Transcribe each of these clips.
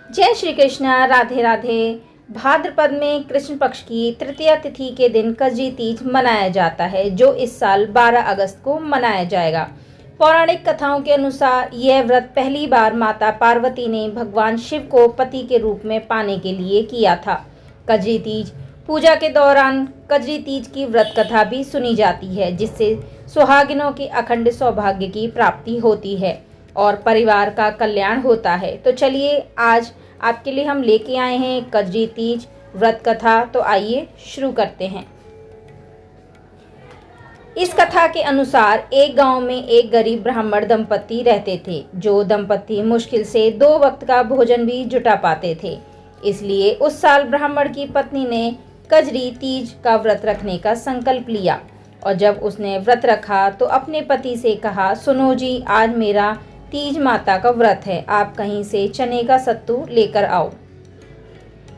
जय श्री कृष्ण। राधे राधे। भाद्रपद में कृष्ण पक्ष की तृतीया तिथि के दिन कजरी तीज मनाया जाता है, जो इस साल 12 अगस्त को मनाया जाएगा। पौराणिक कथाओं के अनुसार यह व्रत पहली बार माता पार्वती ने भगवान शिव को पति के रूप में पाने के लिए किया था। कजरी तीज पूजा के दौरान कजरी तीज की व्रत कथा भी सुनी जाती है, जिससे सुहागिनों के अखंड सौभाग्य की प्राप्ति होती है और परिवार का कल्याण होता है। तो चलिए आज आपके लिए हम लेके आए हैं कजरी तीज व्रत कथा। तो आइए शुरू करते हैं। इस कथा के अनुसार एक गांव में एक गरीब ब्राह्मण दंपति रहते थे, जो दंपति मुश्किल से 2 वक्त का भोजन भी जुटा पाते थे। इसलिए उस साल ब्राह्मण की पत्नी ने कजरी तीज का व्रत रखने का संकल्प लिया और जब उसने व्रत रखा तो अपने पति से कहा, सुनो जी, आज मेरा तीज माता का व्रत है, आप कहीं से चने का सत्तू लेकर आओ।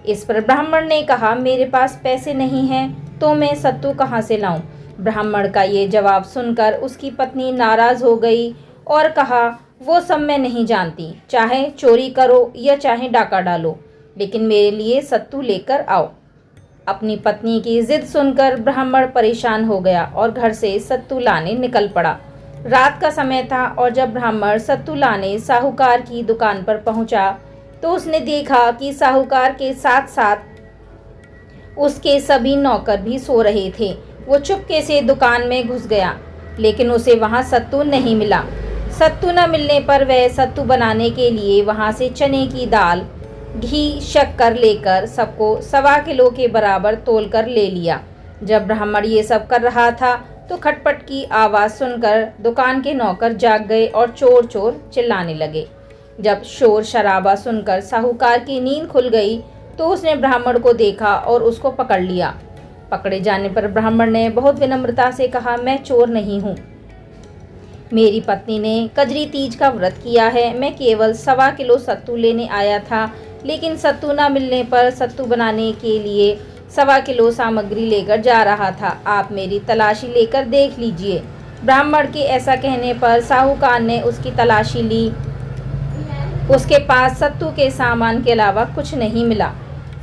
इस पर ब्राह्मण ने कहा, मेरे पास पैसे नहीं हैं तो मैं सत्तू कहाँ से लाऊं। ब्राह्मण का ये जवाब सुनकर उसकी पत्नी नाराज हो गई और कहा, वो सब मैं नहीं जानती, चाहे चोरी करो या चाहे डाका डालो, लेकिन मेरे लिए सत्तू लेकर आओ। अपनी पत्नी की जिद सुनकर ब्राह्मण परेशान हो गया और घर से सत्तू लाने निकल पड़ा। रात का समय था और जब ब्राह्मण सत्तू लाने साहूकार की दुकान पर पहुंचा तो उसने देखा कि साहूकार के साथ साथ उसके सभी नौकर भी सो रहे थे। वो चुपके से दुकान में घुस गया, लेकिन उसे वहां सत्तू नहीं मिला। सत्तू न मिलने पर वह सत्तू बनाने के लिए वहां से चने की दाल, घी, शक्कर लेकर सबको 1.25 किलो के बराबर तोल कर ले लिया। जब ब्राह्मण ये सब कर रहा था तो खटपट की आवाज़ सुनकर दुकान के नौकर जाग गए और चोर चोर चिल्लाने लगे। जब शोर शराबा सुनकर साहूकार की नींद खुल गई तो उसने ब्राह्मण को देखा और उसको पकड़ लिया। पकड़े जाने पर ब्राह्मण ने बहुत विनम्रता से कहा, मैं चोर नहीं हूँ, मेरी पत्नी ने कजरी तीज का व्रत किया है, मैं केवल 1.25 किलो सत्तू लेने आया था, लेकिन सत्तू न मिलने पर सत्तू बनाने के लिए 1.25 किलो सामग्री लेकर जा रहा था, आप मेरी तलाशी लेकर देख लीजिए। ब्राह्मण के ऐसा कहने पर साहूकार ने उसकी तलाशी ली। उसके पास सत्तू के सामान के अलावा कुछ नहीं मिला।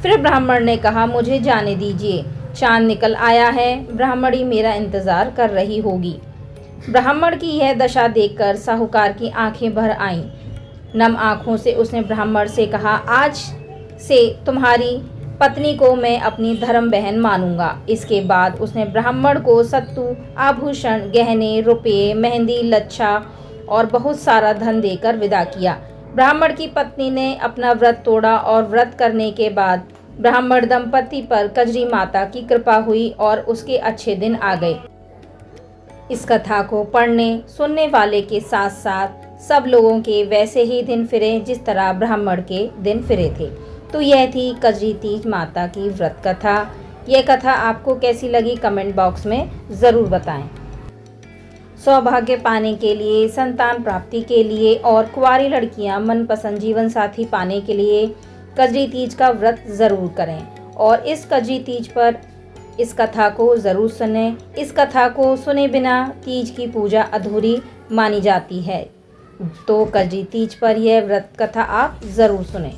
फिर ब्राह्मण ने कहा, मुझे जाने दीजिए, चांद निकल आया है, ब्राह्मणी मेरा इंतज़ार कर रही होगी। ब्राह्मण की यह दशा देखकर साहूकार की आंखें भर आईं। नम आंखों से उसने ब्राह्मण से कहा, आज से तुम्हारी पत्नी को मैं अपनी धर्म बहन मानूंगा। इसके बाद उसने ब्राह्मण को सत्तू, आभूषण, गहने, रुपये, मेहंदी, लच्छा और बहुत सारा धन देकर विदा किया। ब्राह्मण की पत्नी ने अपना व्रत तोड़ा और व्रत करने के बाद ब्राह्मण दंपति पर कजरी माता की कृपा हुई और उसके अच्छे दिन आ गए। इस कथा को पढ़ने सुनने वाले के साथ साथ सब लोगों के वैसे ही दिन फिरे जिस तरह ब्राह्मण के दिन फिरे थे। तो यह थी कजरी तीज माता की व्रत कथा। यह कथा आपको कैसी लगी कमेंट बॉक्स में ज़रूर बताएं। सौभाग्य पाने के लिए, संतान प्राप्ति के लिए और कुंवारी लड़कियां मनपसंद जीवन साथी पाने के लिए कजरी तीज का व्रत ज़रूर करें और इस कजरी तीज पर इस कथा को ज़रूर सुनें। इस कथा को सुने बिना तीज की पूजा अधूरी मानी जाती है, तो कजरी तीज पर यह व्रत कथा आप ज़रूर सुनें।